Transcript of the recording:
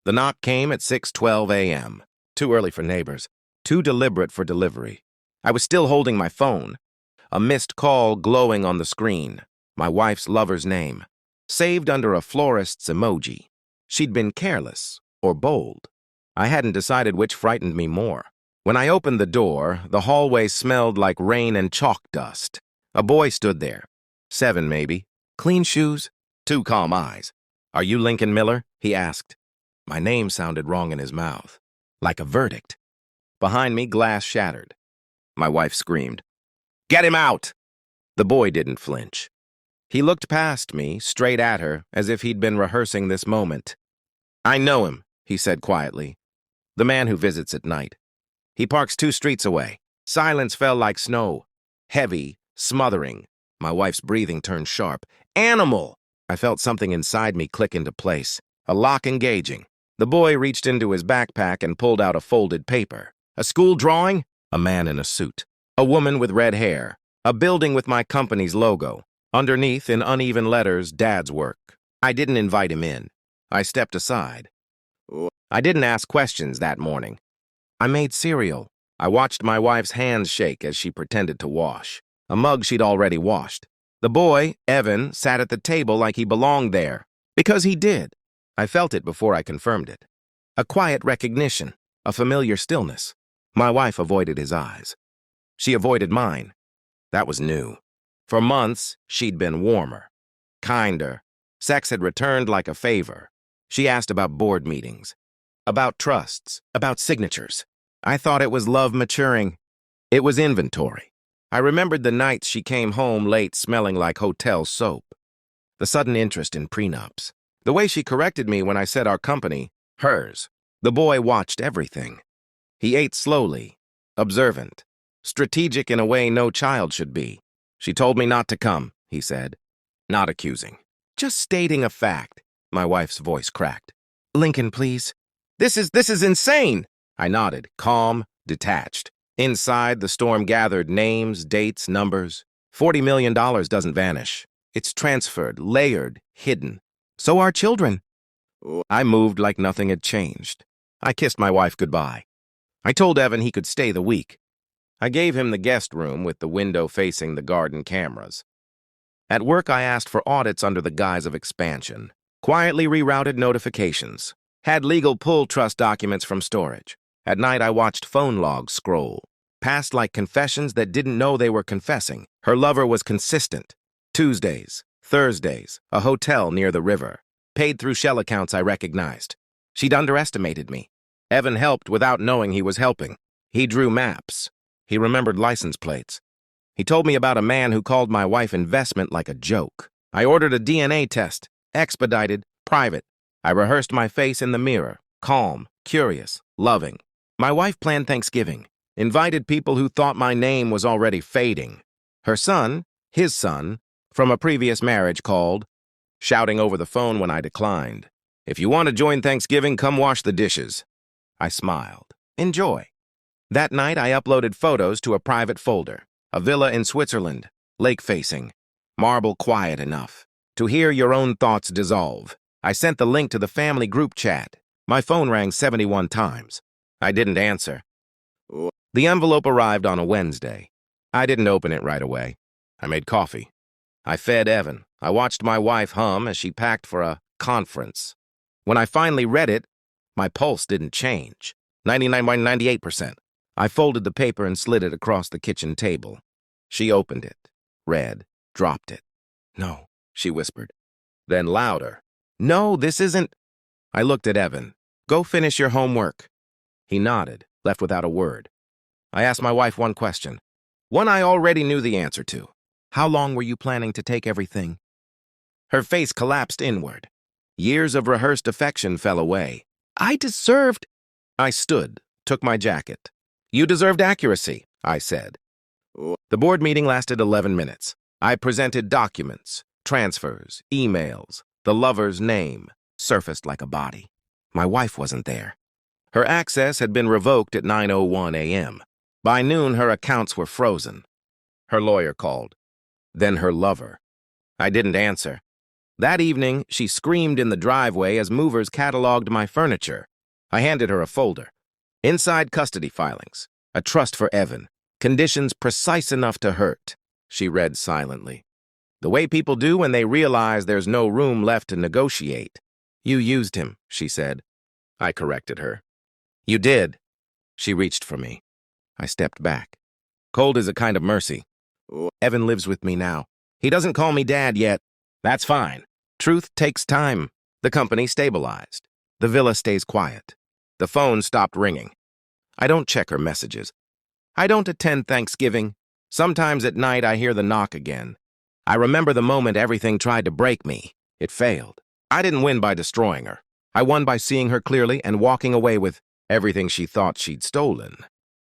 The knock came at 6:12 a.m. Too early for neighbors, too deliberate for delivery. I was still holding my phone. A missed call glowing on the screen. My wife's lover's name, saved under a florist's emoji. She'd been careless or bold. I hadn't decided which frightened me more. When I opened the door, the hallway smelled like rain and chalk dust. A boy stood there. 7 maybe. Clean shoes, 2 calm eyes. "Are you Lincoln Miller?" he asked. My name sounded wrong in his mouth, like a verdict. Behind me, glass shattered. My wife screamed, "Get him out!" The boy didn't flinch. He looked past me, straight at her, as if he'd been rehearsing this moment. "I know him," he said quietly. "The man who visits at night. He parks 2 streets away." Silence fell like snow. Heavy, smothering. My wife's breathing turned sharp. "Animal!" I felt something inside me click into place. A lock engaging. The boy reached into his backpack and pulled out a folded paper. A school drawing? A man in a suit. A woman with red hair. A building with my company's logo. Underneath, in uneven letters, Dad's work. I didn't invite him in. I stepped aside. I didn't ask questions that morning. I made cereal. I watched my wife's hands shake as she pretended to wash. A mug she'd already washed. The boy, Evan, sat at the table like he belonged there. Because he did. I felt it before I confirmed it. A quiet recognition. A familiar stillness. My wife avoided his eyes. She avoided mine. That was new. For months, she'd been warmer. Kinder. Sex had returned like a favor. She asked about board meetings. About trusts. About signatures. I thought it was love maturing. It was inventory. I remembered the nights she came home late smelling like hotel soap. The sudden interest in prenups. The way she corrected me when I said our company, hers. The boy watched everything. He ate slowly, observant, strategic in a way no child should be. "She told me not to come," he said. Not accusing. "Just stating a fact." My wife's voice cracked. "Lincoln, please." This is insane." I nodded, calm, detached. Inside, the storm gathered names, dates, numbers. $40 million doesn't vanish. It's transferred, layered, hidden. So are children. I moved like nothing had changed. I kissed my wife goodbye. I told Evan he could stay the week. I gave him the guest room with the window facing the garden cameras. At work, I asked for audits under the guise of expansion. Quietly rerouted notifications. Had legal pull trust documents from storage. At night, I watched phone logs scroll. Passed like confessions that didn't know they were confessing. Her lover was consistent. Tuesdays, Thursdays, a hotel near the river. Paid through shell accounts I recognized. She'd underestimated me. Evan helped without knowing he was helping. He drew maps. He remembered license plates. He told me about a man who called my wife investment like a joke. I ordered a DNA test. Expedited, private. I rehearsed my face in the mirror. Calm, curious, loving. My wife planned Thanksgiving. Invited people who thought my name was already fading. Her son, his son, from a previous marriage called, shouting over the phone when I declined. "If you want to join Thanksgiving, come wash the dishes." I smiled. Enjoy. That night, I uploaded photos to a private folder. A villa in Switzerland, lake-facing. Marble quiet enough to hear your own thoughts dissolve. I sent the link to the family group chat. My phone rang 71 times. I didn't answer. The envelope arrived on a Wednesday. I didn't open it right away. I made coffee. I fed Evan. I watched my wife hum as she packed for a conference. When I finally read it, my pulse didn't change. 99.98%. I folded the paper and slid it across the kitchen table. She opened it, read, dropped it. "No," she whispered. Then louder. "No, this isn't..." I looked at Evan. "Go finish your homework." He nodded, left without a word. I asked my wife one question. One I already knew the answer to. "How long were you planning to take everything?" Her face collapsed inward. Years of rehearsed affection fell away. I deserved... I stood, took my jacket. "You deserved accuracy," I said. The board meeting lasted 11 minutes. I presented documents, transfers, emails. The lover's name surfaced like a body. My wife wasn't there. Her access had been revoked at 9:01 a.m. By noon, her accounts were frozen. Her lawyer called. Then her lover. I didn't answer. That evening, she screamed in the driveway as movers cataloged my furniture. I handed her a folder. Inside custody filings. A trust for Evan. Conditions precise enough to hurt. She read silently. The way people do when they realize there's no room left to negotiate. You used him, she said. I corrected her. You did. She reached for me. I stepped back. Cold is a kind of mercy. Evan lives with me now. He doesn't call me Dad yet. That's fine. Truth takes time. The company stabilized. The villa stays quiet. The phone stopped ringing. I don't check her messages. I don't attend Thanksgiving. Sometimes at night I hear the knock again. I remember the moment everything tried to break me. It failed. I didn't win by destroying her. I won by seeing her clearly and walking away with everything she thought she'd stolen.